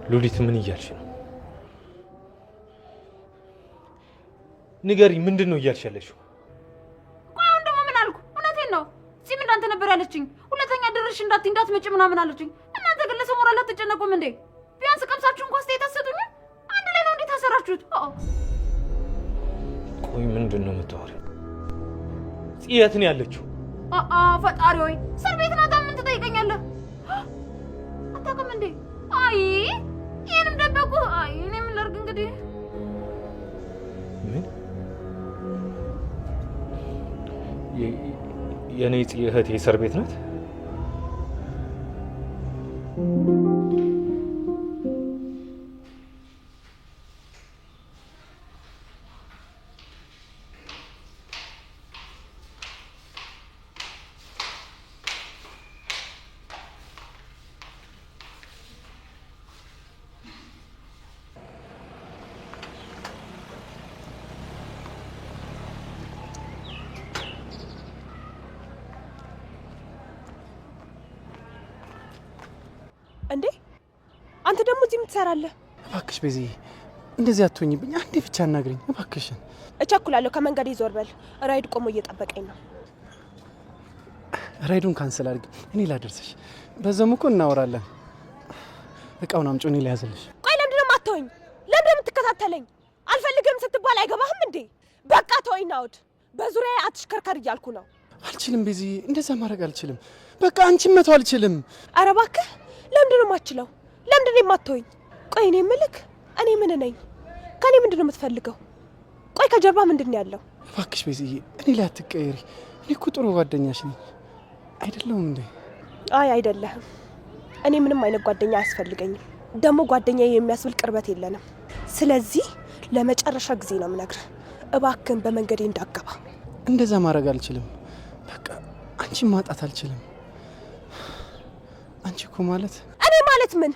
ሉሊት ምን እያልሽ ነው? ንገሪ፣ ምንድን ነው እያልሽ ያለሽው? ቆይ አሁን ደግሞ ምን አልኩ? እውነቴን ነው። እዚህም እንዳንተ ነበር ያለችኝ። ሁለተኛ ድርሽ እንዳትመጪ ምናምን አለችኝ። እናንተ ግን ለሰሞራ አትጨነቁም እንዴ? ቢያንስ ቀምሳችሁ እንኳን አስተያየት አትሰጡኝ? አንድ ላይ ነው እንዴ ታሰራችሁት? ቆይ ምንድን ነው የምታወሪው? የት ነው ያለችው? ፈጣሪ ሆይ እስር ቤት ናት። ምን ትጠይቀኛለህ? አታውቅም እንዴ? አይ ይሄንም ደበቁ። አይ እኔ ምን ላድርግ እንግዲህ። ምን የኔ እህቴ እስር ቤት ናት? እንዴ አንተ ደግሞ እዚህ ምትሰራለህ? እባክሽ ቤዚ እንደዚህ አትሆኝብኝ። አንዴ ብቻ አናግሪኝ እባክሽን። እቸኩላለሁ። ከመንገዴ ዞር በል። ራይድ ቆሞ እየጠበቀኝ ነው። ራይዱን ካንሰል አድርጊ፣ እኔ ላደርስሽ። በዛም እኮ እናወራለን። እቃውን አምጪው፣ እኔ ላያዝልሽ። ቆይ ለምንድን ነው የማትተወኝ? ለምንድን ነው የምትከታተለኝ? አልፈልግም ስትባል አይገባህም እንዴ? በቃ ተወኝ ናውድ። በዙሪያ አትሽከርከር እያልኩ ነው። አልችልም ቤዚ፣ እንደዛ ማድረግ አልችልም። በቃ አንቺን መተው አልችልም። ኧረ እባክህ ለምንድን ነው የማትችለው? ለምንድን ነው የማትተወኝ? ቆይ እኔ የምልህ እኔ ምን ነኝ? ከኔ ምንድን ነው የምትፈልገው? ቆይ ከጀርባ ምንድን ነው ያለው? እባክሽ ቤዚዬ እኔ ላይ አትቀየሪ። እኔ እኮ ጥሩ ጓደኛሽ ነኝ አይደለሁም እንዴ? አይ አይደለህም። እኔ ምንም አይነት ጓደኛ አያስፈልገኝም። ደግሞ ጓደኛዬ የሚያስብል ቅርበት የለንም። ስለዚህ ለመጨረሻ ጊዜ ነው የምነግርህ፣ እባክህን በመንገዴ እንዳገባ። እንደዛ ማድረግ አልችልም። በቃ አንቺን ማጣት አልችልም። አንቺ እኮ ማለት እኔ ማለት ምን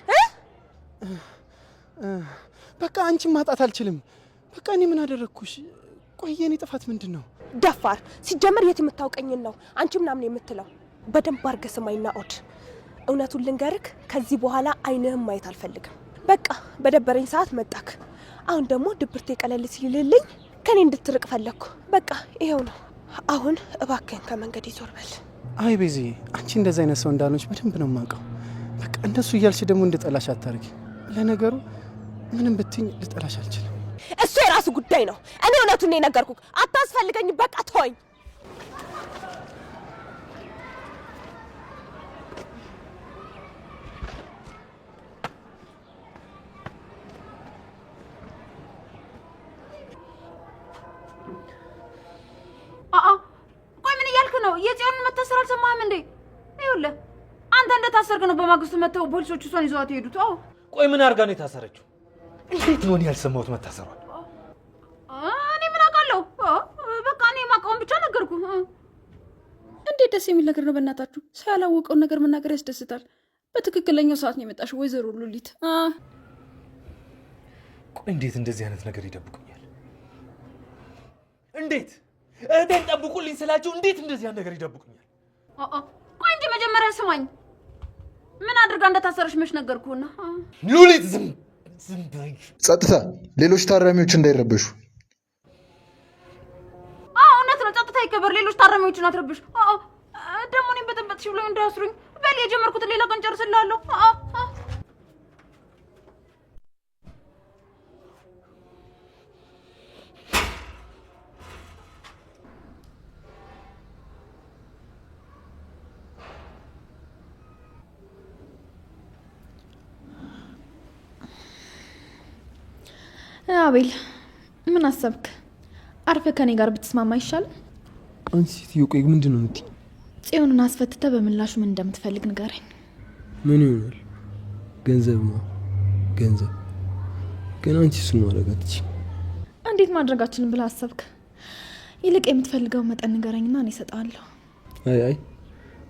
በቃ አንቺን ማጣት አልችልም። በቃ እኔ ምን አደረግኩሽ? ቆይ የኔ ጥፋት ምንድን ነው? ደፋር ሲጀመር የት የምታውቀኝን ነው አንቺ ምናምን የምትለው? በደንብ አድርገህ ስማኝና ኦድ፣ እውነቱን ልንገርክ፣ ከዚህ በኋላ አይንህም ማየት አልፈልግም። በቃ በደበረኝ ሰዓት መጣክ። አሁን ደግሞ ድብርቴ ቀለል ሲልልኝ ከኔ እንድትርቅ ፈለግኩ። በቃ ይሄው ነው። አሁን እባክህን ከመንገድ ይዞር በል። አይ ቤዚ፣ አንቺ እንደዛ አይነት ሰው እንዳልሆንሽ በደንብ ነው የማውቀው። በቃ እንደሱ እያልሽ ደግሞ እንድጠላሽ አታርጊ። ለነገሩ ምንም ብትኝ ልጠላሽ አልችልም። እሱ የራሱ ጉዳይ ነው። እኔ እውነቱን ነው የነገርኩህ። አታስፈልገኝ። በቃ ተወኝ። ቆይ ምን እያልክ ነው? የጽዮንን መታሰር አልሰማህም እንዴ? ይኸውልህ አንተ እንደታሰርክ ነው በማግስቱ መተው ፖሊሶቹ እሷን ይዘዋት የሄዱት። ቆይ ምን አድርጋ ነው የታሰረችው? እንዴት ነው እኔ ያልሰማሁት መታሰሯል? እኔ ምን አውቃለሁ? በቃ እኔ የማውቀውን ብቻ ነገርኩ። እንዴት ደስ የሚል ነገር ነው! በእናታችሁ ሰው ያላወቀውን ነገር መናገር ያስደስታል። በትክክለኛው ሰዓት ነው የመጣሽው ወይዘሮ ሉሊት። ቆይ እንዴት እንደዚህ አይነት ነገር ይደብቁኛል? እንዴት እህቴን ጠብቁልኝ ስላቸው እንዴት እንደዚህ አይነት ነገር ይደብቁኛል? ቆይ እንጂ መጀመሪያ ስማኝ። ምን አድርጋ እንደታሰረች መች ነገርኩህና? ሉሊት ዝም በይ። ጸጥታ! ሌሎች ታራሚዎች እንዳይረበሹ። እውነት ነው፣ ጸጥታ ይከበር። ሌሎች ታራሚዎችን አትረብሽ። ደግሞ እኔም በጠበጥሽ ብለው እንዳያስሩኝ። በል የጀመርኩትን ሌላ ቀን ጨርስልሃለሁ። አቤል ምን አሰብክ? አርፈ ከኔ ጋር ብትስማማ ይሻል? አንቺ ሴትዮ ቆይ ምንድን ነው የምትይኝ? ጽዮንን አስፈትተህ በምላሹ ምን እንደምትፈልግ ንገረኝ። ምን ይሆናል? ገንዘብ ነው ገንዘብ። ግን አንቺ እሱን ማድረግ አትችይም። እንዴት ማድረጋችንን ብለህ አሰብክ? ይልቅ የምትፈልገው መጠን ንገረኝና እኔ እሰጥሃለሁ። አይ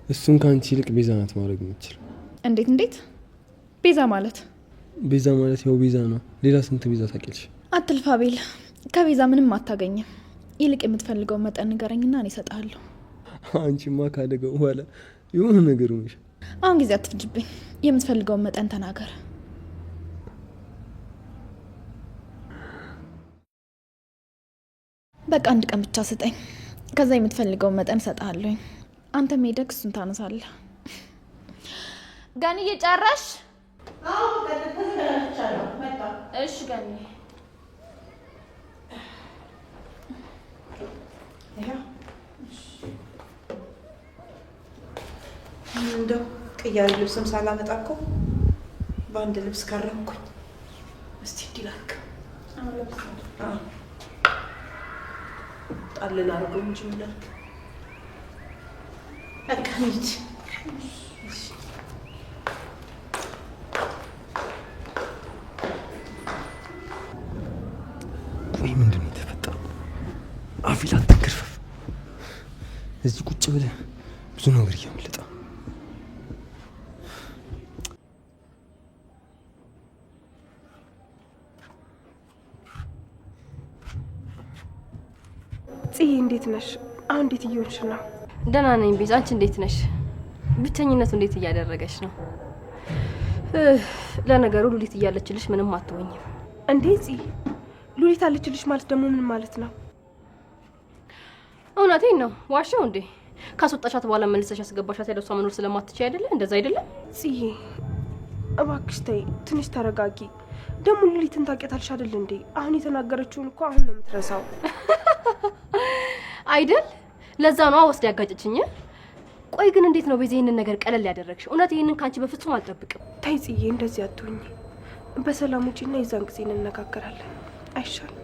እሱን ከአንቺ ይልቅ ቤዛ ናት ማድረግ የምትችል። እንዴት? ቤዛ ማለት ያው ቤዛ ነው። ሌላ ስንት ቤዛ ታውቂያለሽ? አትልፋ አቤል፣ ከቤዛ ምንም አታገኝም። ይልቅ የምትፈልገው መጠን ንገረኝና እኔ እሰጥሃለሁ። አንቺማ ካደገው በኋላ የሆነ ነገር ሆነሽ። አሁን ጊዜ አትፍጅብኝ። የምትፈልገውን መጠን ተናገር። በቃ አንድ ቀን ብቻ ስጠኝ። ከዛ የምትፈልገውን መጠን እሰጥሃለሁኝ። አንተም ሄደህ እሱን ታነሳለህ። ገንዬ ጨረሽ? እሺ ገኒ እንደው ቅያሪ ልብስም ሳላመጣ እኮ በአንድ ልብስ ከረምኩኝ። እስቲ እንዲላክ ጣልን አድርገው እንጂ ምላክ በቃ እንሂድ። ቆይ ምንድን ነው የተፈጠረው? አፊል አትንከርፈፍ። እዚህ ቁጭ ብለህ ብዙ ነገር እያመለጠ ጽዬ እንዴት ነሽ? አሁን እንዴት እየሆንሽ ነው? ደህና ነኝ ቤዛ፣ አንቺ እንዴት ነሽ? ብቸኝነቱ እንዴት እያደረገች ነው? ለነገሩ ሉሊት እያለችልሽ ምንም አትሆኝም። እንዴ ጽዬ፣ ሉሊት አለችልሽ ማለት ደግሞ ምን ማለት ነው? እውነቴን ነው። ዋሻው እንዴ? ካስወጣሻት በኋላ መልሰሽ ያስገባሻት ያለሷ መኖር ስለማትችይ አይደለ? እንደዛ አይደለም? ጽዬ እባክሽ ተይ፣ ትንሽ ተረጋጊ። ደግሞ ሉሊትን ታውቂያታለሽ አይደል እንዴ? አሁን የተናገረችውን እኮ አሁን ነው የምትረሳው አይደል? ለዛ ነው ወስድ ያጋጨችኝ። ቆይ ግን እንዴት ነው በዚህ ይሄንን ነገር ቀለል ያደረግሽ? እውነት ይሄንን ካንቺ በፍጹም አልጠብቅም። ተይ ጽዬ፣ እንደዚህ አትሁኝ። በሰላም ውጪና የዛን ጊዜ እንነጋገራለን አይሻልም?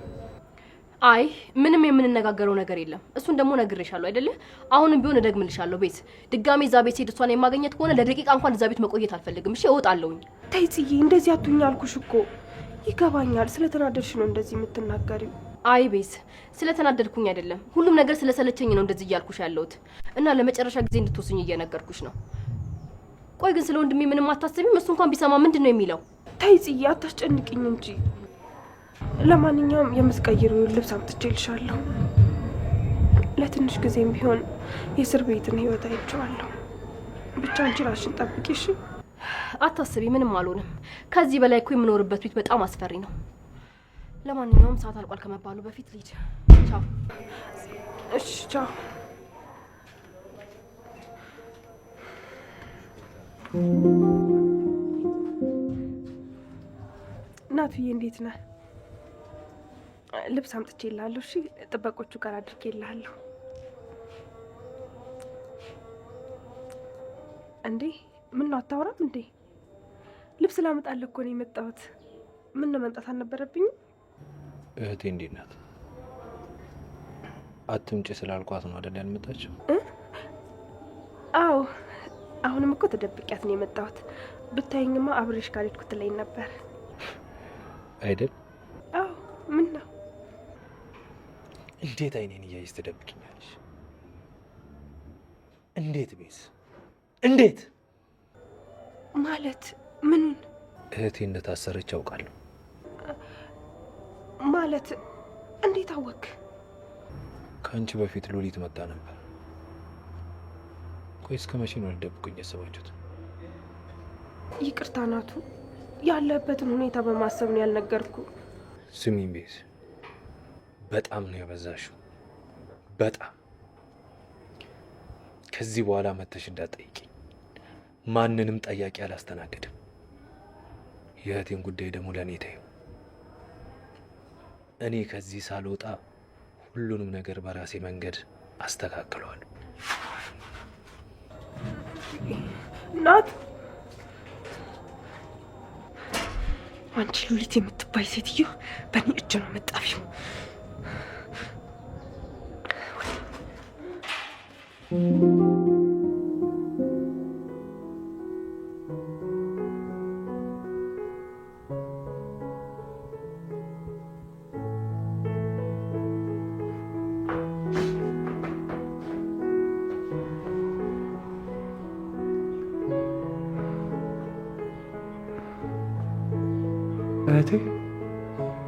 አይ ምንም የምንነጋገረው ነገር የለም። እሱን ደግሞ ነግሬሻለሁ አይደለ? አሁንም ቢሆን እደግምልሻለሁ። ቤት ድጋሜ እዛ ቤት ሄድ እሷን የማገኘት ከሆነ ለደቂቃ እንኳን እዛ ቤት መቆየት አልፈልግም። እሺ እወጣለሁኝ። ተይ ጽዬ፣ እንደዚህ አትሁኝ አልኩሽ እኮ። ይገባኛል፣ ስለተናደድሽ ነው እንደዚህ የምትናገሪው። አይ ቤዝ፣ ስለተናደድኩኝ አይደለም፣ ሁሉም ነገር ስለሰለቸኝ ነው እንደዚህ እያልኩሽ ያለሁት እና ለመጨረሻ ጊዜ እንድትወስኝ እየነገርኩሽ ነው። ቆይ ግን ስለ ወንድሜ ምንም አታስቢም? እሱ እንኳን ቢሰማ ምንድን ነው የሚለው? ተይ ጽዬ፣ አታስጨንቅኝ እንጂ። ለማንኛውም የምትቀይሪውን ልብስ አምጥቼልሻለሁ። ለትንሽ ጊዜም ቢሆን የእስር ቤትን ህይወት አይቼዋለሁ። ብቻ አንቺ ራስሽን ጠብቂ እሺ? አታስቢ፣ ምንም አልሆንም። ከዚህ በላይ እኮ የምኖርበት ቤት በጣም አስፈሪ ነው። ለማንኛውም ሰዓት አልቋል ከመባሉ በፊት ልሂድ። ቻው። እሺ ቻው። ናትዬ እንዴት ነህ? ልብስ አምጥቼልሃለሁ። እሺ ጥበቆቹ ጋር አድርጌልሃለሁ። እንዴ ምን ነው አታወራም እንዴ? ልብስ ላመጣልህ እኮ ነው የመጣሁት። ምን ነው መምጣት አልነበረብኝም? እህቴ እንዴት ናት? አትምጪ ስላልኳት ነው አይደል ያልመጣችው? አዎ አሁንም እኮ ተደብቂያት ነው የመጣሁት። ብታይኝማ አብሬሽ ካልሄድኩ ትለኝ ነበር አይደል? አዎ ምን ነው? እንዴት አይኔን እያየሽ ትደብቂኛለሽ? እንዴት ቤዝ? እንዴት ማለት ምኑን? እህቴ እንደታሰረች አውቃለሁ። ማለት እንዴት አወክ? ከአንቺ በፊት ሉሊት መጣ ነበር። ቆይ እስከ መቼ ነው ልደብቁኝ ያሰባችሁት? ይቅርታ ናቱ፣ ያለበትን ሁኔታ በማሰብ ነው ያልነገርኩ። ስሚኝ ቤዝ፣ በጣም ነው ያበዛሽው። በጣም ከዚህ በኋላ መተሽ እንዳትጠይቂኝ። ማንንም ጠያቂ አላስተናግድም። የእህቴን ጉዳይ ደግሞ ለእኔ ተይው። እኔ ከዚህ ሳልወጣ ሁሉንም ነገር በራሴ መንገድ አስተካክለዋለሁ። ናት፣ አንቺ ሉሊት የምትባይ ሴትዮ በእኔ እጅ ነው መጣፊው። እህቴ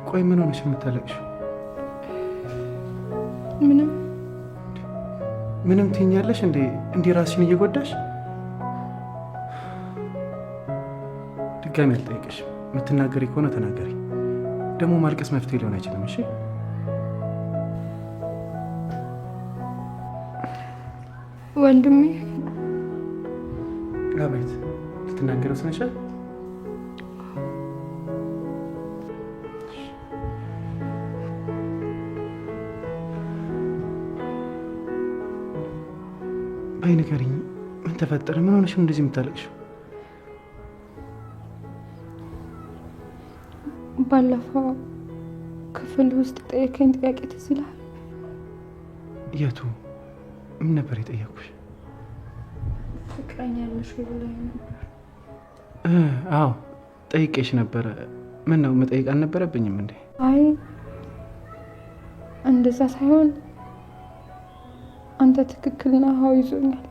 ቆይ ምን ሆነሽ የምታለቅሽው? ምንም ትይኛለሽ እንዴ? እንዲህ ራስሽን እየጎዳሽ። ድጋሚ አልጠይቅሽ። የምትናገሪ ከሆነ ተናገሪ። ደግሞ ማልቀስ መፍትሄ ሊሆን አይችልም። እሺ ወንድሜ አቤት። ልትናገረው ስነሻል? በይ ንገሪኝ፣ ምን ተፈጠረ? ምን ሆነሽ ነው እንደዚህ የምታለቅሽው? ባለፈው ክፍል ውስጥ ጠየቀኝ ጥያቄ ትዝ ይልሃል? የቱ? ምን ነበር የጠየኩሽ? ፍቅረኛ ያለሽ ወይ ብለኸኝ ነበር። አዎ ጠይቄሽ ነበረ። ምን ነው መጠየቅ አልነበረብኝም እንዴ? አይ እንደዛ ሳይሆን አንተ ትክክል ነህ። አዎ ይዞኛል።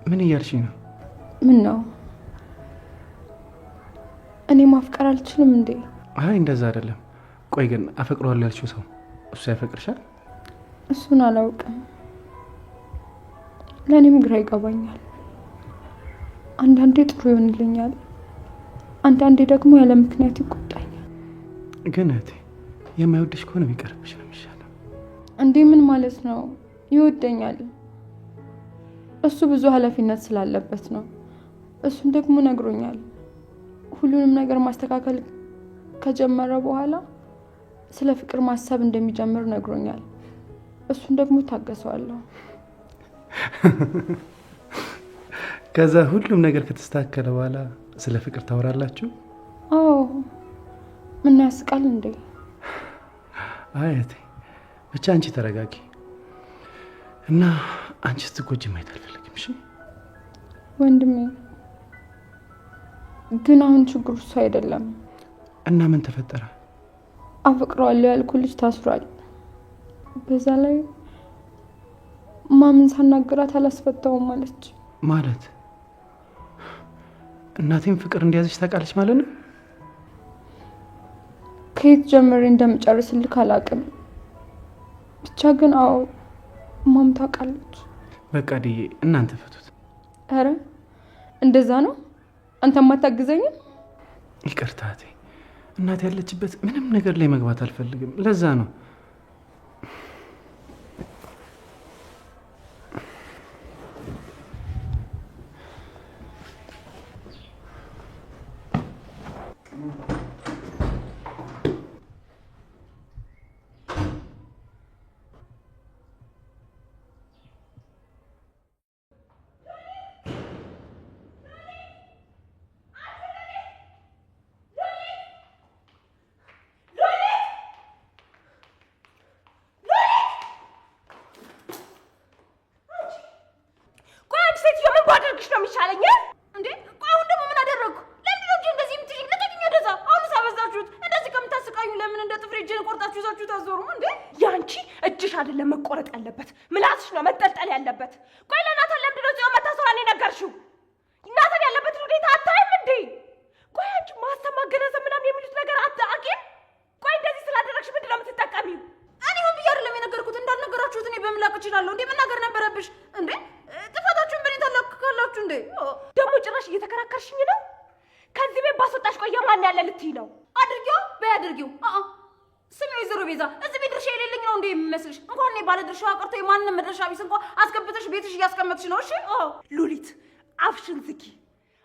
ምን እያልሽ ነው? ምን ነው እኔ ማፍቀር አልችልም እንዴ? አይ እንደዛ አይደለም። ቆይ ግን አፈቅረዋለሁ ያልሽው ሰው እሱ ያፈቅርሻል? እሱን አላውቅም። ለእኔም ግራ ይገባኛል። አንዳንዴ ጥሩ ይሆንልኛል፣ አንዳንዴ ደግሞ ያለ ምክንያት ይቆጣኛል። ግን እህቴ የማይወድሽ ከሆነ ቢቀርብሽ ነው የሚሻለው። እንዴ ምን ማለት ነው? ይወደኛል። እሱ ብዙ ኃላፊነት ስላለበት ነው። እሱን ደግሞ ነግሮኛል። ሁሉንም ነገር ማስተካከል ከጀመረ በኋላ ስለ ፍቅር ማሰብ እንደሚጀምር ነግሮኛል። እሱን ደግሞ ታገሰዋለሁ። ከዛ ሁሉም ነገር ከተስተካከለ በኋላ ስለ ፍቅር ታወራላችሁ? አዎ። ምን ያስቃል እንዴ? አይ እህቴ ብቻ አንቺ ተረጋጊ እና አንቺ ስትጎጂ ማየት አልፈልግም። እሺ ወንድሜ፣ ግን አሁን ችግሩ እሱ አይደለም። እና ምን ተፈጠረ? አፈቅረዋለሁ ያልኩ ልጅ ታስሯል። በዛ ላይ ማምን ሳናገራት አላስፈታውም አለች። ማለት እናቴም ፍቅር እንዲያዘች ታውቃለች ማለት ነው? ከየት ጀምሬ እንደምጨርስልክ አላውቅም። ብቻ ግን አዎ ማም ታውቃለች። በቃ ድዬ እናንተ ፈቱት። አረ እንደዛ ነው? አንተም አታግዘኝም? ይቅርታ እህቴ፣ እናቴ ያለችበት ምንም ነገር ላይ መግባት አልፈልግም። ለዛ ነው። ያንቺ እጅሽ አይደለም መቆረጥ ያለበት፣ ምላስሽ ነው መጠልጠል ያለበት። ቆይ ለናታን ለምንድን ነው ጽዮን መታሰሯን የነገርሽው? ናታን ያለበትን ሁኔታ አታይም እንዴ? ቆይ አንቺ ማሰብ ማገናዘብ ምናምን የሚሉት ነገር አታውቂም? ቆይ እንደዚህ ስላደረግሽ ምንድን ነው የምትጠቀሚው? እኔ ሆን ብዬ አይደለም የነገርኩት። እንዳልነገራችሁት እኔ በምላቅ እችላለሁ እንዴ? መናገር ነበረብሽ እንዴ? ጥፋታችሁን በእኔ ታላክካላችሁ እንዴ? ደግሞ ጭራሽ እየተከራከርሽኝ ነው። ከዚህ ቤት ባስወጣሽ ቆየ ማን ያለ ልትይ ነው? አድርጊው በይ አድርጊው። ስሚ ወይዘሮ ቤዛ፣ እዚህ ቤት ድርሻ የሌለኝ ነው እንዴ የሚመስልሽ? እንኳን እኔ ባለ ድርሻ ቀርቶ የማንም መድረሻ ቢስ እንኳን አስገብተሽ ቤትሽ እያስቀመጥሽ ነው። እሺ ሉሊት፣ አፍሽን ዝጊ።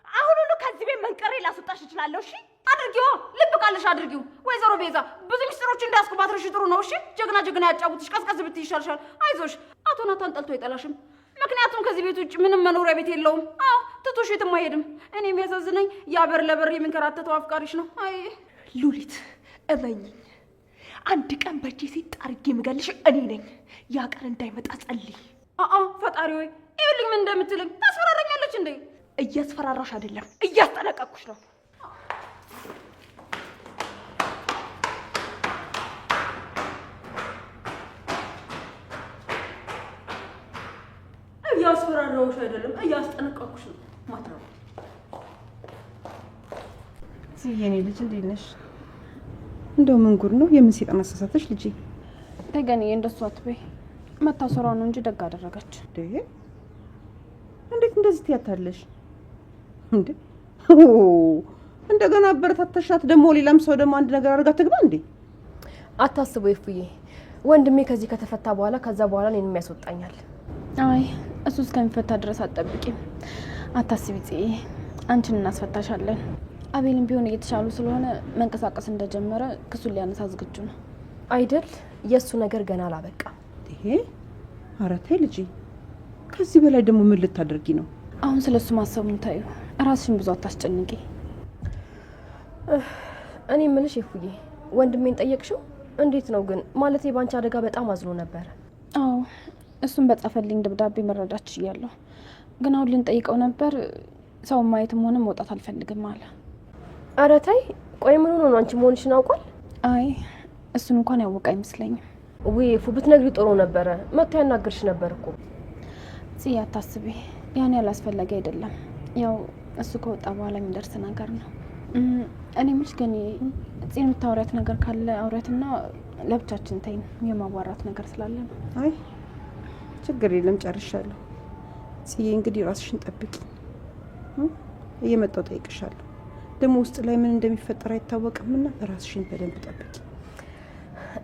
አሁን ሁሉ ከዚህ ቤት መንቀሬ ላስወጣሽ እችላለሁ። እሺ አድርጊው፣ ልብ ቃልሽ አድርጊው። ወይዘሮ ቤዛ፣ ብዙ ሚስጥሮች እንዳያስኩባትሽ ጥሩ ነው። እሺ ጀግና ጀግና ያጫውትሽ፣ ቀዝቀዝ ብትይ ይሻልሻል። አይዞሽ፣ አቶ ናታን ጠልቶ አይጠላሽም። ምክንያቱም ከዚህ ቤት ውጭ ምንም መኖሪያ ቤት የለውም። ትቶሽ የትም አይሄድም። እኔ የሚያሳዝነኝ ያበር ለበር የሚንከራተተው አፍቃሪሽ ነው። አይ ሉሊት፣ እመኚኝ፣ አንድ ቀን በእጄ ሲጥ አድርጌ የምገልሽ እኔ ነኝ። ያ ቀን እንዳይመጣ ጸልይ። ፈጣሪ ሆይ ይኸውልኝ ምን እንደምትለኝ። ታስፈራረኛለች እንዴ? እያስፈራራሽ አይደለም፣ እያስጠነቀቅኩሽ ነው። እያስፈራራሁሽ አይደለም፣ እያስጠነቀቅኩሽ ነው። ማትረው የኔ ልጅ እንዴት ነሽ? እንደው ምን ጉድ ነው? የምን ሰይጣን አሳሳተሽ ልጄ? ተገንዬ እንደሱ አትበይ። መታሰሯ ነው እንጂ ደግ አደረገች። እንዴት እንደዚህ ትያታለሽ እንዴ? እንደገና አበረታተሻት ደግሞ ሌላም ሰው ደግሞ አንድ ነገር አድርጋ ትግባ እንዴ? አታስቡ ይፉዬ፣ ወንድሜ ከዚህ ከተፈታ በኋላ ከዛ በኋላ እኔንም ያስወጣኛል። አይ እሱ እስከሚፈታ ድረስ አትጠብቂም። አታስቢ ጽዬ፣ አንቺን እናስፈታሻለን። አቤልም ቢሆን እየተሻሉ ስለሆነ መንቀሳቀስ እንደጀመረ ክሱን ሊያነሳ ዝግጁ ነው አይደል? የእሱ ነገር ገና አላበቃም። ይሄ አረታይ ልጅ፣ ከዚህ በላይ ደግሞ ምን ልታደርጊ ነው? አሁን ስለሱ ማሰቡን ታዩ። ራስሽን ብዙ አታስጨንቂ። እኔ ምልሽ ይፉዬ፣ ወንድሜን ጠየቅሽው? እንዴት ነው ግን? ማለቴ ባንቺ አደጋ በጣም አዝኖ ነበር። አዎ እሱን በጻፈልኝ ደብዳቤ መረዳት ችያለሁ። ግን አሁን ልንጠይቀው ነበር። ሰው ማየትም ሆነ መውጣት አልፈልግም አለ። ኧረ ተይ፣ ቆይ ምን ሆኖ ነው? አንቺ መሆንሽን አውቋል? አይ እሱን እንኳን ያወቀ አይመስለኝም። ውይ ፉ፣ ብትነግሪ ጥሩ ነበረ። መጥቶ ያናግርሽ ነበር እኮ። ጽዬ አታስቢ፣ ያን ያህል አስፈላጊ አይደለም። ያው እሱ ከወጣ በኋላ የሚደርስ ነገር ነው። እኔ ምልሽ ግን ጽዬ የምታወሪያት ነገር ካለ አውሪያትና ለብቻችን ተይን። የማዋራት ነገር ስላለ ነው። አይ ችግር የለም፣ ጨርሻለሁ። ጽዬ እንግዲህ ራስሽን ጠብቂ። እየመጣሁ ጠይቅሻለሁ። ደግሞ ውስጥ ላይ ምን እንደሚፈጠር አይታወቅምና ራስሽን በደንብ ጠብቂ።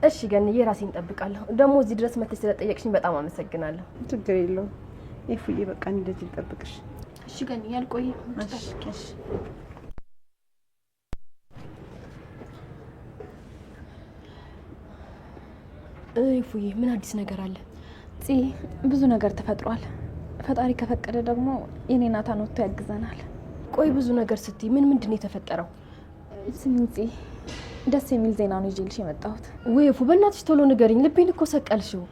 እሺ ገንዬ፣ ራሴን እጠብቃለሁ። ደግሞ እዚህ ድረስ መጥተሽ ስለጠየቅሽኝ በጣም አመሰግናለሁ። ችግር የለውም ኤፉዬ፣ በቃ እንደዚህ ልጠብቅሽ። እሺ ገንዬ፣ አልቆይም። እሺ ይፉዬ፣ ምን አዲስ ነገር አለ? ጽዬ፣ ብዙ ነገር ተፈጥሯል። ፈጣሪ ከፈቀደ ደግሞ የኔ ናታን ወጥቶ ያግዘናል። ቆይ ብዙ ነገር ስትይ ምንድን ነው የተፈጠረው? ስሚኝ ጽዬ፣ ደስ የሚል ዜና ነው ይዤልሽ የመጣሁት። ወይ ፉ፣ በእናትሽ ቶሎ ንገሪኝ። ልቤን እኮ ሰቀልሽው።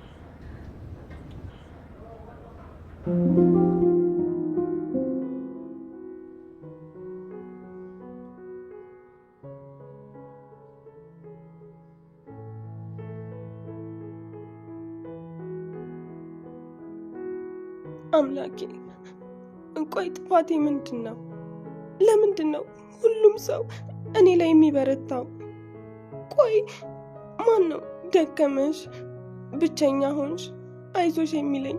አምላኬ፣ ቆይ ጥፋቴ ምንድን ነው? ለምንድን ነው ሁሉም ሰው እኔ ላይ የሚበረታው? ቆይ ማን ነው ደከመሽ፣ ብቸኛ ሆንሽ፣ አይዞሽ የሚለኝ?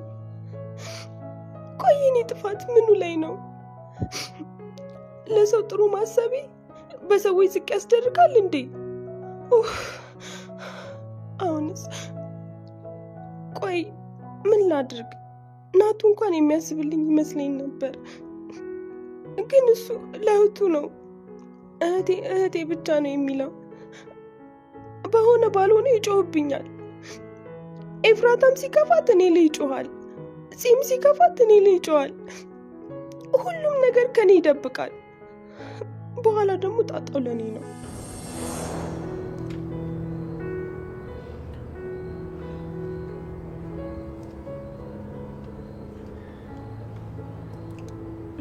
ቆይ የኔ ጥፋት ምኑ ላይ ነው? ለሰው ጥሩ ማሰቤ በሰዎች ዝቅ ያስደርጋል እንዴ? አሁንስ ቆይ ምን ላድርግ? ናቱ እንኳን የሚያስብልኝ ይመስለኝ ነበር፣ ግን እሱ ለእህቱ ነው እህቴ ብቻ ነው የሚለው። በሆነ ባልሆነ ይጮህብኛል። ኤፍራታም ሲከፋት እኔ ላይ ይጮሃል፣ ጺም ሲከፋት እኔ ላይ ይጮሃል። ሁሉም ነገር ከኔ ይደብቃል። በኋላ ደግሞ ጣጣው ለኔ ነው።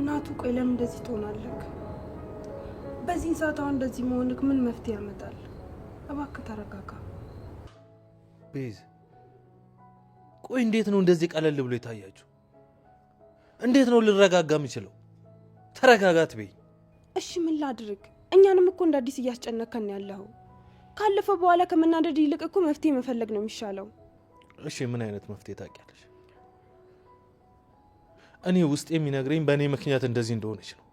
እናቱ ቆይ ለምን እንደዚህ ትሆናለህ? በዚህ ሰዓት አሁን እንደዚህ መሆንክ ምን መፍትሄ ያመጣል? እባክህ ተረጋጋ። ቤዝ፣ ቆይ እንዴት ነው እንደዚህ ቀለል ብሎ የታያችሁ? እንዴት ነው ልረጋጋ የምችለው? ተረጋጋት በይ። እሺ ምን ላድርግ? እኛንም እኮ እንደ አዲስ እያስጨነከን ያለው። ካለፈ በኋላ ከመናደድ ይልቅ እኮ መፍትሄ መፈለግ ነው የሚሻለው። እሺ ምን አይነት መፍትሄ ታውቂያለሽ? እኔ ውስጥ የሚነግረኝ በእኔ ምክንያት እንደዚህ እንደሆነች ነው።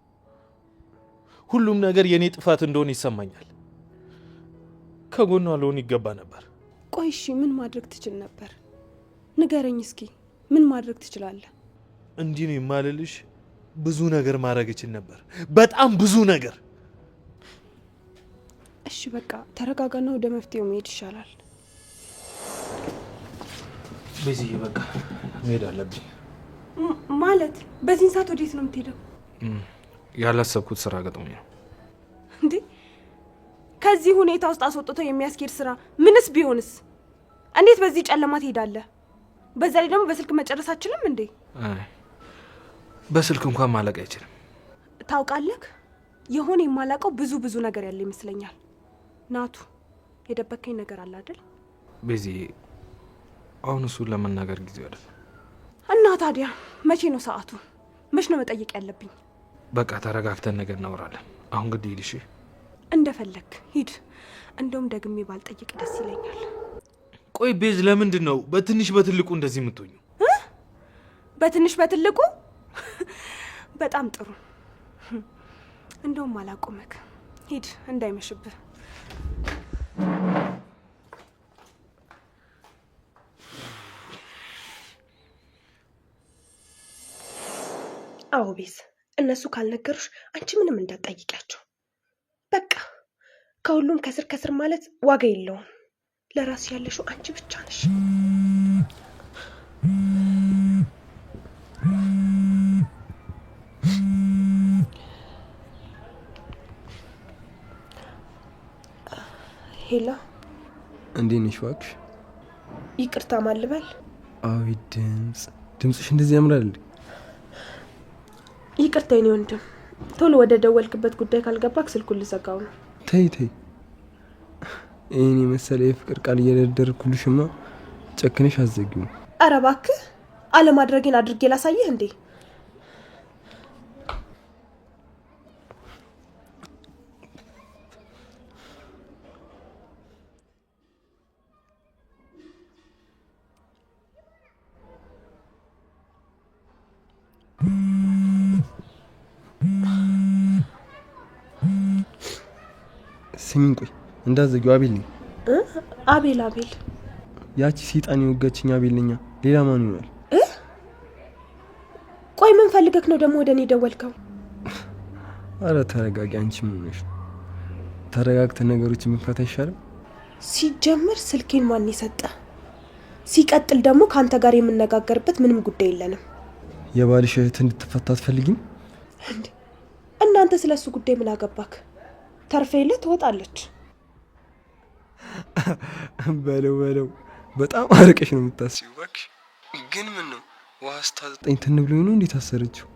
ሁሉም ነገር የእኔ ጥፋት እንደሆነ ይሰማኛል። ከጎኗ ልሆን ይገባ ነበር። ቆይ እሺ ምን ማድረግ ትችል ነበር? ንገረኝ እስኪ፣ ምን ማድረግ ትችላለህ? እንዲህ ነው የማልልሽ፣ ብዙ ነገር ማድረግ እችል ነበር፣ በጣም ብዙ ነገር። እሺ በቃ ተረጋጋና ወደ መፍትሄው መሄድ ይሻላል። ቤዝዬ በቃ መሄድ አለብኝ። ማለት በዚህን ሰዓት ወዴት ነው የምትሄደው? ያላሰብኩት ስራ ገጥሞኝ ነው። እንዴ ከዚህ ሁኔታ ውስጥ አስወጥቶ የሚያስኬድ ስራ ምንስ ቢሆንስ? እንዴት በዚህ ጨለማ ትሄዳለህ? በዛ ላይ ደግሞ በስልክ መጨረስ አችልም እንዴ? በስልክ እንኳን ማለቅ አይችልም። ታውቃለህ፣ የሆነ የማላውቀው ብዙ ነገር ያለ ይመስለኛል። ናቱ የደበከኝ ነገር አለ አይደል? ቤዝዬ አሁን እሱን ለመናገር ጊዜው አይደለም። እና ታዲያ መቼ ነው ሰዓቱ? መች ነው መጠየቅ ያለብኝ? በቃ ተረጋግተን ነገር እናወራለን። አሁን ግድ ሂድ። እሺ እንደፈለግ ሂድ። እንደውም ደግሜ ባልጠይቅ ደስ ይለኛል። ቆይ ቤዝ፣ ለምንድን ነው በትንሽ በትልቁ እንደዚህ የምትሆኙ? በትንሽ በትልቁ? በጣም ጥሩ። እንደውም አላቆመክ። ሂድ እንዳይመሽብህ። ቤዝ፣ እነሱ ካልነገሩሽ አንቺ ምንም እንዳትጠይቂያቸው። በቃ ከሁሉም ከስር ከስር ማለት ዋጋ የለውም። ለራስ ያለሽው አንቺ ብቻ ነሽ። ሄሎ፣ እንዴት ነሽ? እባክሽ ይቅርታ ማልበል? አቤት ድምፅሽ እንደዚህ ያምራል። ይቅርታ የኔ ወንድም፣ ቶሎ ወደ ደወልክበት ጉዳይ ካልገባክ ስልኩን ልዘጋው ነው። ተይ ይህን የመሰለ የፍቅር ቃል እየደረደርኩልሽማ ጨክነሽ አዘጊው። ኧረ እባክህ አለማድረጌን አድርጌ ላሳየህ እንዴ? ስሚኝ፣ ቆይ እንዳዘጊው። አቤል ነኝ። አቤል? ያቺ ሰይጣን የወጋችኝ አቤል ነኝ። ሌላ ማን ይሆናል? ቆይ ምን ፈልገክ ነው ደግሞ ወደ እኔ ደወልከው? አረ ተረጋጊ። አንቺ ምን ሆነሽ? ተረጋግተን ነገሮችን መፍታት አይሻልም? ሲጀምር ስልኬን ማን የሰጠ? ሲቀጥል ደግሞ ከአንተ ጋር የምነጋገርበት ምንም ጉዳይ የለንም። የባልሽ እህት እንድትፈታ አትፈልጊም? እናንተ ስለሱ ጉዳይ ምን አገባክ? ተርፌለ ትወጣለች። በለው በጣም አርቀሽ ነው የምታስቢው። እባክሽ ግን ምን ነው ውሃ ስታጠጣኝ ትንብሎ ነው እንዴት አሰረችው?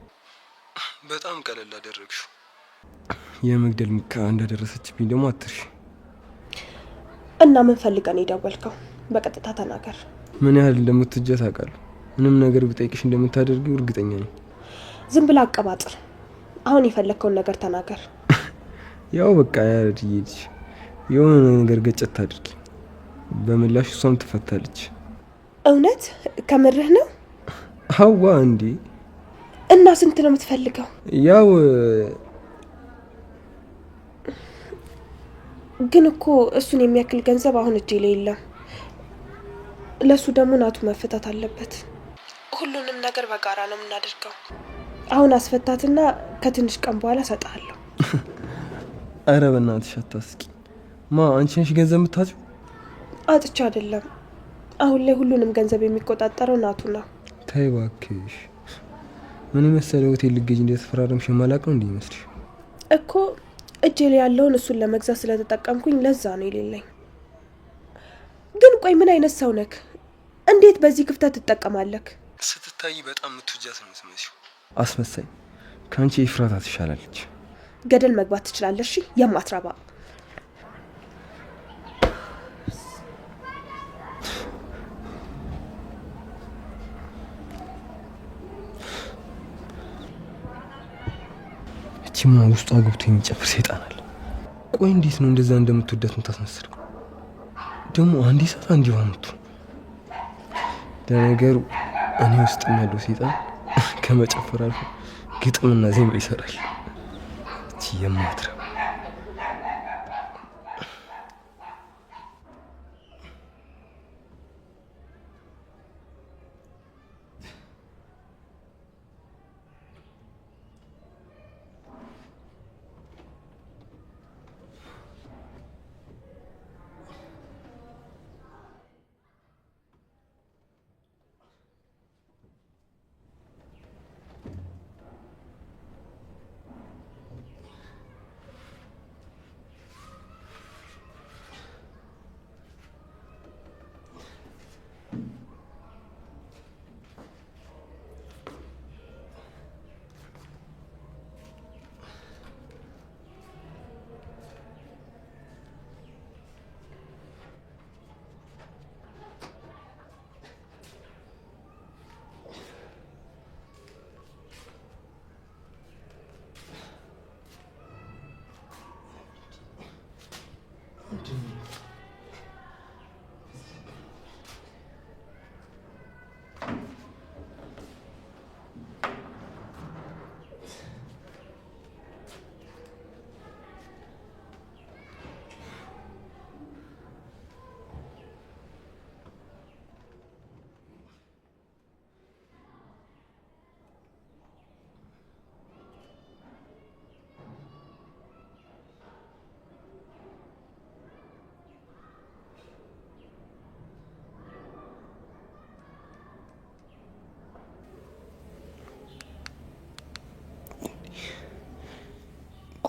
በጣም ቀለል አደረግሽው። የመግደል ሙከራ እንደደረሰችብኝ ደግሞ አትርሺ። እና ምን ፈልገን የደወልከው? በቀጥታ ተናገር። ምን ያህል እንደምትጀት አውቃለሁ። ምንም ነገር ብጠይቅሽ እንደምታደርጊው እርግጠኛ ነኝ። ዝም ብላ አቀባጥር። አሁን የፈለግከውን ነገር ተናገር። ያው በቃ ያርድይልሽ የሆነ ነገር ገጨት አድርጊ። በምላሽ እሷም ትፈታለች። እውነት ከምርህ ነው? አዋ እንዴ! እና ስንት ነው የምትፈልገው? ያው ግን እኮ እሱን የሚያክል ገንዘብ አሁን እጄ ላይ የለም። ለሱ ደግሞ ናቱ መፈታት አለበት። ሁሉንም ነገር በጋራ ነው የምናደርገው። አሁን አስፈታትና ከትንሽ ቀን በኋላ እሰጥሃለሁ። አረ በእናትሽ አታስቂ። አንቺ ነሽ ገንዘብ የምታጭው? አጥቻ አይደለም። አሁን ላይ ሁሉንም ገንዘብ የሚቆጣጠረው ናቱ ነው። ተይ እባክሽ። ምን መሰለ ሆቴል ልገጅ እንደተፈራረምሽ ማላቅ ነው እንዴ ይመስልሽ? እኮ እጄ ላይ ያለውን እሱን ለመግዛት ስለተጠቀምኩኝ ለዛ ነው የሌለኝ። ግን ቆይ ምን አይነት ሰው ነክ? እንዴት በዚህ ክፍተት ትጠቀማለክ? ስትታይ በጣም ምትውጃት ነው የምትመስለው። አስመሳይ። ካንቺ ኤፍራታ ትሻላለች። ገደል መግባት ትችላለሽ የማትረባ። እቺማ ውስጧ ገብቶ የሚጨፍር ሰይጣን አለ። ቆይ እንዴት ነው እንደዛ እንደምትወዳት የምታስመስለው? ደግሞ አንዴ ሰዓት አንዴ ዋምቱ። ለነገሩ እኔ ውስጥ ያለው ሰይጣን ከመጨፈር አልፎ ግጥምና ዜማ ይሰራል። እቺ የማትረባ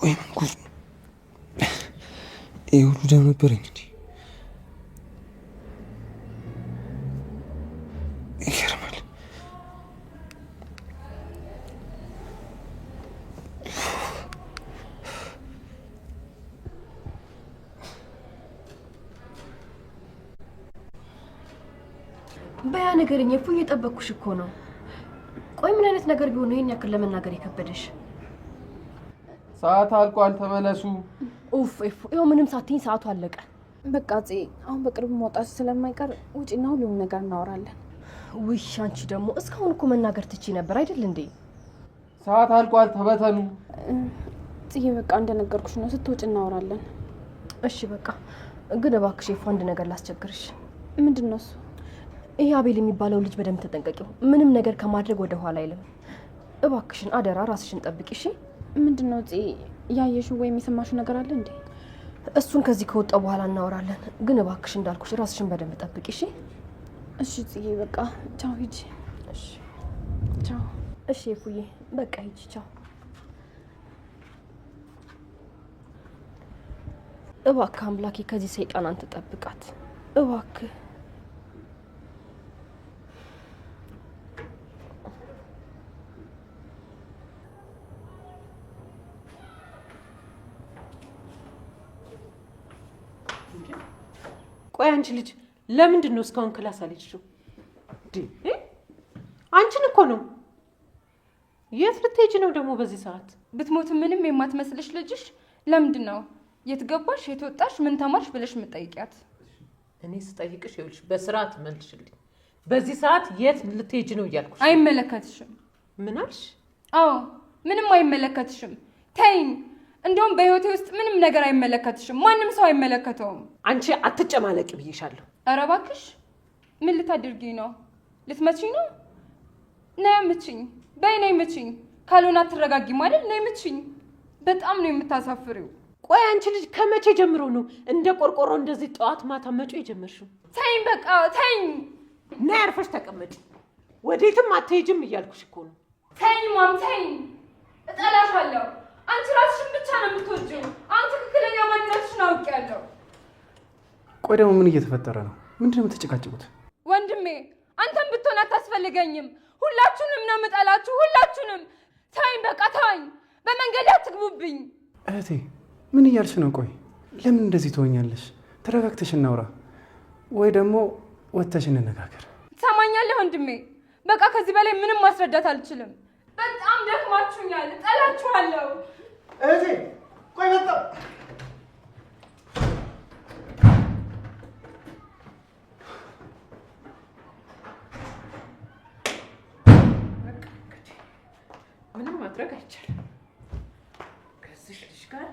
ቆይ ምን ጉድ ነው? ይሄ ሁሉ ደም ነበረኝ እንዴ? ይገርማል። በያ ነገርኝ እኮ እየጠበኩሽ እኮ ነው። ቆይ ምን አይነት ነገር ቢሆን ነው ይሄን ያክል ለመናገር የከበደሽ? ሰዓት አልቋል፣ ተመለሱ። ኡፍ ይኸው ምንም ሳትይኝ ሰዓቱ አለቀ። በቃ አሁን በቅርብ መውጣት ስለማይቀር ውጪና ሁሉም ነገር እናወራለን። ውይ አንቺ ደግሞ እስካሁን እኮ መናገር ትቺ ነበር አይደል እንዴ? ሰዓት አልቋል፣ ተበተኑ። ጽዬ በቃ እንደነገርኩሽ ነው፣ ስትወጪ እናወራለን። እሺ በቃ ግን እባክሽ አንድ ነገር ላስቸግርሽ። ምንድን ነው እሱ? ይሄ አቤል የሚባለው ልጅ በደንብ ተጠንቀቂው። ምንም ነገር ከማድረግ ወደ ኋላ አይልም። እባክሽን አደራ ራስሽን ጠብቂ እሺ? ምንድን ነው ያየሽው ወይም የሰማሽው ነገር አለ እንዴ? እሱን ከዚህ ከወጣ በኋላ እናወራለን። ግን እባክሽ እንዳልኩሽ ራስሽን በደንብ ጠብቂ እሺ? እሺ ጽዬ በቃ ቻው፣ ሂጂ። እሺ ቻው። እሺ እፉዬ በቃ ሂጂ ቻው። እባክህ አምላኬ ከዚህ ሰይጣን አንተ ጠብቃት እባክህ። ቆይ አንቺ ልጅ ለምንድን ነው እስካሁን ክላስ አልሄድሽው? አንቺን እኮ ነው። የት ልትሄጂ ነው ደግሞ በዚህ ሰዓት? ብትሞት ምንም የማትመስልሽ ልጅሽ ለምንድን ነው የት ገባሽ የት ወጣሽ ምን ተማርሽ ብለሽ የምትጠይቂያት? እኔ ስጠይቅሽ ይኸውልሽ በስርዓት መልሽልኝ። በዚህ ሰዓት የት ልትሄጂ ነው እያልኩሽ። አይመለከትሽም። ምን አልሽ? አዎ ምንም አይመለከትሽም። ተይኝ። እንደውም በህይወቴ ውስጥ ምንም ነገር አይመለከትሽም። ማንም ሰው አይመለከተውም። አንቺ አትጨማለቂ ብዬሻለሁ። ኧረ እባክሽ ምን ልታደርጊ ነው? ልትመችኝ ነው? ነይ ምችኝ። በይ ነይ ምችኝ። ካልሆነ አትረጋጊም አይደል? ነይ ምችኝ። በጣም ነው የምታሳፍሪው። ቆይ አንቺ ልጅ ከመቼ ጀምሮ ነው እንደ ቆርቆሮ እንደዚህ ጠዋት ማታ መጮ የጀመርሽው? ተይኝ በቃ ተይኝ። ነይ አርፈሽ ተቀመጪ። ወዴትም አትሄጂም እያልኩሽ እኮ ነው። ተይኝ ማም ተይኝ። እጠላሻለሁ። አንቺ ራስሽን ብቻ ነው የምትወጂው። አሁን ትክክለኛ ማንነትሽን አውቄያለሁ። ቆይ ደግሞ ምን እየተፈጠረ ነው? ምንድን ነው የምትጨቃጨቁት? ወንድሜ አንተም ብትሆን አታስፈልገኝም። ሁላችሁንም ነው የምጠላችሁ፣ ሁላችሁንም። ተይኝ በቃ ተይኝ። በመንገድ አትግቡብኝ። እህቴ ምን እያልሽ ነው? ቆይ ለምን እንደዚህ ትሆኛለሽ? ተረጋግተሽ እናውራ፣ ወይ ደግሞ ወጥተሽ እንነጋገር። ትሰማኛለህ ወንድሜ? በቃ ከዚህ በላይ ምንም ማስረዳት አልችልም። በጣም ደክማችሁኛል። እጠላችኋለሁ። እህቴ ቆይ መጣ። ምንም ማድረግ አይቻልም ከዚህ ልጅ ጋር።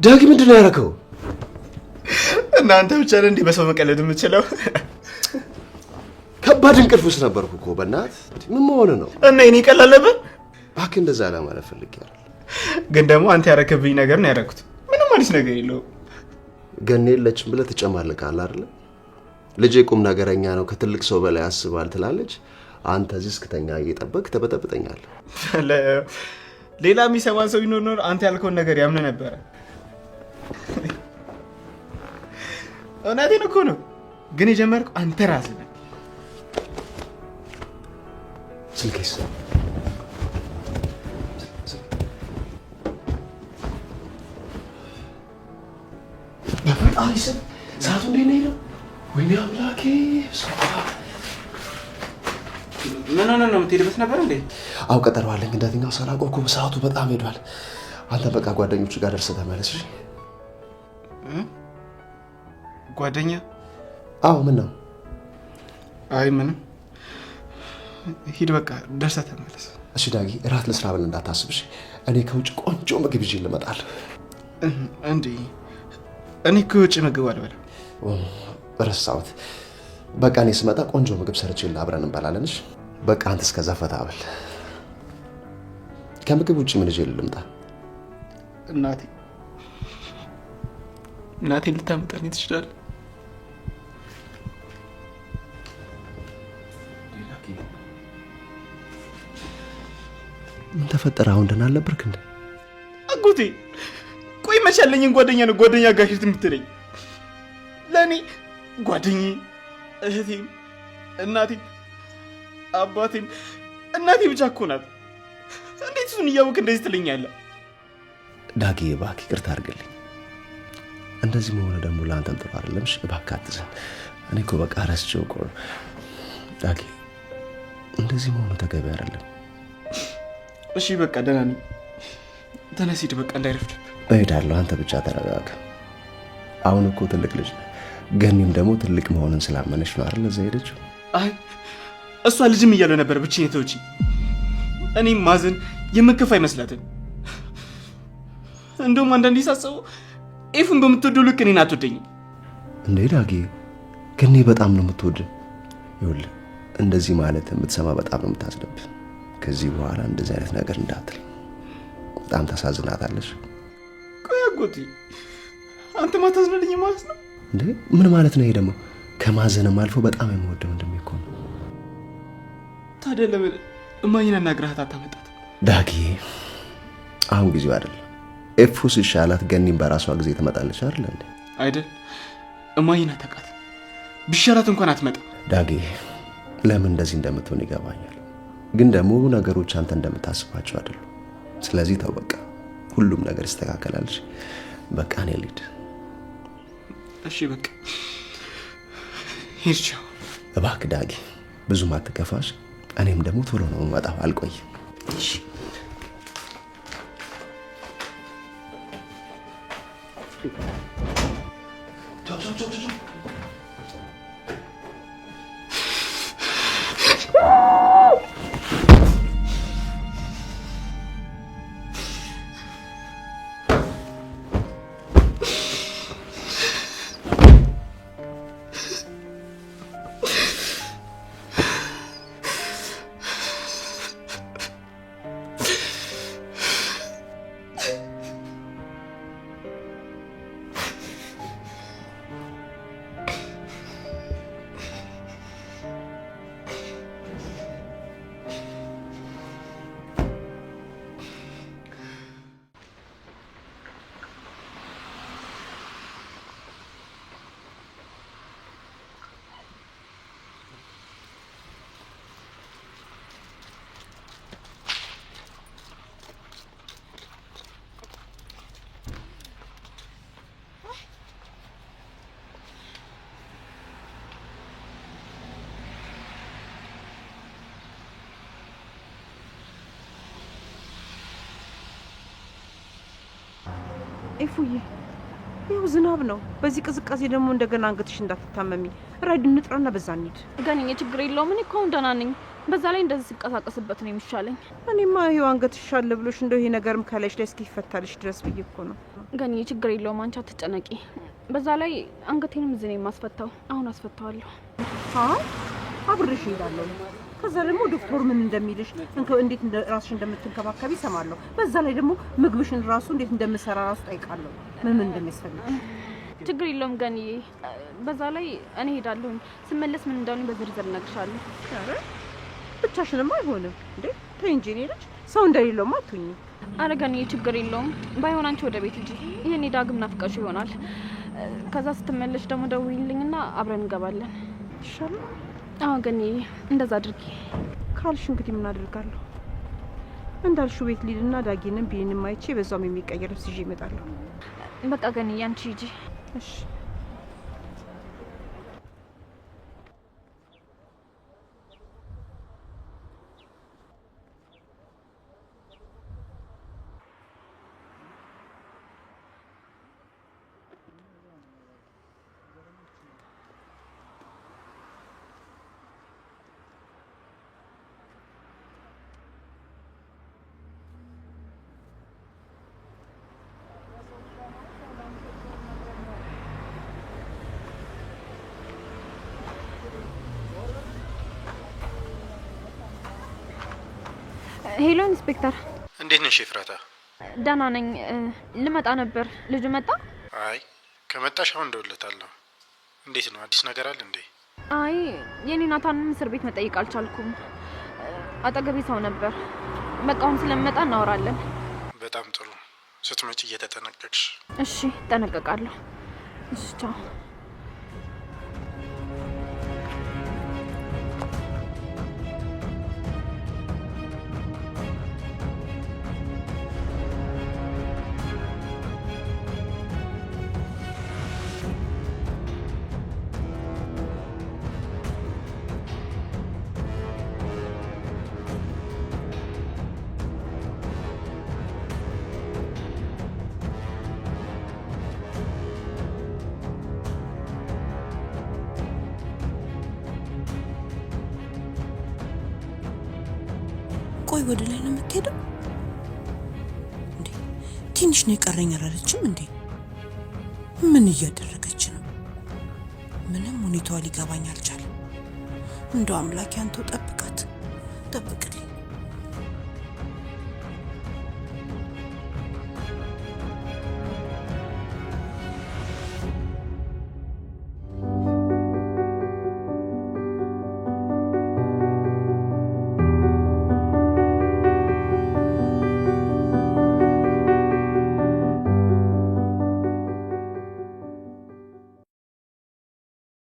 ዳጊ ምንድን ነው ያደረገው? እናንተ ብቻ እንዲህ በሰው መቀለድ የምትችለው? ከባድ እንቅልፍ ውስጥ ነበርኩ እኮ በእናትህ። ምን መሆን ነው? እና እኔ ይቀላል ነበር። እባክህ እንደዛ ለማለት ፈልጌ አይደል። ግን ደግሞ አንተ ያረከብኝ ነገር ነው ያደረኩት። ምንም አዲስ ነገር የለውም። ገኔ የለችም ብለህ ትጨማልቃለህ አይደል? ልጄ ቁም ነገረኛ ነው፣ ከትልቅ ሰው በላይ ያስባል ትላለች። አንተ እዚህ እስክተኛ እየጠበቅ ተበጠብጠኛለህ። ሌላ የሚሰማን ሰው ቢኖር አንተ ያልከውን ነገር ያምን ነበረ። እውነቴን እኮ ነው። ግን የጀመርከው አንተ ራስህ ነህ። ስልኬስ? በፈጣሪ ስም ሰዓቱ እንዴት ነው? ወይኔ አምላኬ! ምን ሆነ ነው? የምትሄድበት ነበር እንዴ? አዎ ቀጠሮ አለኝ። እንደዚህኛው ሳላውቀው ሰዓቱ በጣም ሄዷል። አንተ በቃ ጓደኞቹ ጋር ደርሰህ ተመለስ። ጓደኛ? አዎ። ምን ነው? አይ ምንም። ሂድ በቃ ደርሰህ ተመለስ። እሺ ዳጊ፣ እራት ልስራ ብለህ እንዳታስብሽ። እኔ ከውጭ ቆንጆ ምግብ ይዤ ልመጣለሁ። እንዴ እኔ ከውጭ ምግብ አልበላም። ረሳሁት። በቃ እኔ ስመጣ ቆንጆ ምግብ ሰርቼልህ አብረን እንበላለን። እሺ በቃ አንተ እስከዛ ፈታ በል። ከምግብ ውጭ ምን ይዤ ልምጣ? እናቴ ልታመጣልኝ ትችላለህ? ምን ተፈጠረ? አሁን ደህና አልነበርክ እንዴ? አጎቴ ቆይ መቼ ያለኝን ጓደኛ ነው ጓደኛ ጋር ሂድ የምትለኝ? ለእኔ ጓደኛዬ እህቴም እናቴም አባቴም እናቴ ብቻ እኮ ናት። እንዴት እሱን እያወቅህ እንደዚህ ትለኛለህ? ዳጊ እባክህ ይቅርታ አድርግልኝ። እንደዚህ መሆኑ ደግሞ ለአንተም ጥሩ አይደለም። እሺ እባክህ አትዘን። እኔ እኮ በቃ ረስቼው እኮ ነው። ዳጊ እንደዚህ መሆኑ ተገቢ አይደለም። እሺ በቃ ደህና ነኝ። ተነስ ሂድ በቃ እንዳይረፍድብህ። እሄዳለሁ። አንተ ብቻ ተረጋጋ። አሁን እኮ ትልቅ ልጅ ነህ። ገኒም ደግሞ ትልቅ መሆንን ስላመነች ነው አይደል እዛ ሄደችው? አይ እሷ ልጅም እያለ ነበር ብቻዬን የተወችኝ። እኔም ማዘን የምከፋ አይመስላትም። እንደውም አንዳንዴ ሳስበው ኤፉን በምትወደው ልክ እኔን አትወደኝም። እንዴ ዳጊ፣ ገኒ በጣም ነው የምትወድ። ይኸውልህ እንደዚህ ማለት የምትሰማ በጣም ነው የምታስደብህ። ከዚህ በኋላ እንደዚህ አይነት ነገር እንዳትል። በጣም ታሳዝናታለች። ቆይ አጎቴ አንተ ማታዝንልኝ ማለት ነው እንዴ? ምን ማለት ነው ይሄ ደግሞ? ከማዘንም አልፎ በጣም የምወደው ወንድሜ እኮ ነው። ታዲያ ለምን እማዬን አናግረሃት አታመጣት? ዳጊ አሁን ጊዜው አይደለም። ኤፉ ሲሻላት ገኒም በራሷ ጊዜ ትመጣለች አይደል እንዴ? አይደል? እማዬን አታውቃት። ቢሻላት እንኳን አትመጣም። ዳጊ ለምን እንደዚህ እንደምትሆን ይገባኛል። ግን ደግሞ ነገሮች አንተ እንደምታስባቸው አይደሉም። ስለዚህ ተው በቃ፣ ሁሉም ነገር ይስተካከላል። በቃ እኔ ልሂድ። እሺ በቃ ሂድ። ቻው። እባክህ ዳጊ ብዙም አትከፋሽ። እኔም ደግሞ ቶሎ ነው የምመጣው፣ አልቆይም። እሺ ኤፉዬ ይኸው ዝናብ ነው። በዚህ ቅዝቃዜ ደግሞ እንደገና አንገትሽ እንዳትታመሚ ራይድ እንጥራና በዛ እንሂድ። ገንዬ ችግር የለውም። እኔ እኮ አሁን ደህና ነኝ። በዛ ላይ እንደዚህ ሲንቀሳቀስበት ነው የሚሻለኝ። እኔማ ይኸው አንገትሽ አለ ብሎሽ እንደው ይሄ ነገርም ካለሽ ላይ እስኪፈታልሽ ድረስ ብዬ እኮ ነው። ገንዬ ችግር የለውም። አንቺ አትጨነቂ። በዛ ላይ አንገቴንም እዚህ ነው የማስፈታው። አሁን አስፈታዋለሁ። አይ አብሬሽ እሄዳለሁ። ከዛ ደግሞ ዶክተር ምን እንደሚልሽ እንዴት ራስሽ እንደምትንከባከቢ እሰማለሁ። በዛ ላይ ደግሞ ምግብሽን ራሱ እንዴት እንደምሰራ ራሱ ጠይቃለሁ። ምን እንደሚያስፈልግ ችግር የለውም ገንዬ። በዛ ላይ እኔ ሄዳለሁ። ስመለስ ምን እንደሆነ በዝርዝር እነግርሻለሁ። ብቻሽንማ አይሆንም እንዴ? ተይ እንጂ እኔ ልጅ ሰው እንደሌለውማ አትሁኚ። አረ ገንዬ ችግር የለውም። ባይሆን አንቺ ወደ ቤት ሂጂ። ይሄኔ ዳግም ናፍቀሽ ይሆናል። ከዛ ስትመለሽ ደግሞ ደውይልኝና አብረን እንገባለን። ይሻላል? አዎ ገኒ፣ እንደዛ አድርጊ ካልሽ እንግዲህ ምን አደርጋለሁ? እንዳልሽው ቤት ሊድና ዳጊንም ቢኒንም አይቼ በዛውም የሚቀየር ልብስ ይዤ እመጣለሁ። በቃ ገኒ አንቺ ሂጂ። እሺ። ሄሎ ኢንስፔክተር። እንዴት ነሽ ኤፍራታ? ደህና ነኝ። ልመጣ ነበር። ልጁ መጣ? አይ ከመጣሽ አሁን እደውልለታለሁ። እንዴት ነው? አዲስ ነገር አለ እንዴ? አይ የኔ ናታንን እስር ቤት መጠየቅ አልቻልኩም። አጠገቤ ሰው ነበር። በቃ አሁን ስለመጣ እናወራለን። በጣም ጥሩ። ስትመጪ እየተጠነቀቅሽ። እሺ እጠነቀቃለሁ። እሺ ቻው። ቆይ ወደ ላይ ነው የምትሄደው እንዴ? ትንሽ ነው የቀረኝ አላለችም እንዴ? ምን እያደረገች ነው? ምንም ሁኔታዋ ሊገባኝ አልቻለም። እንደው አምላክ ያንተው ጠብቃት፣ ጠብቅልኝ።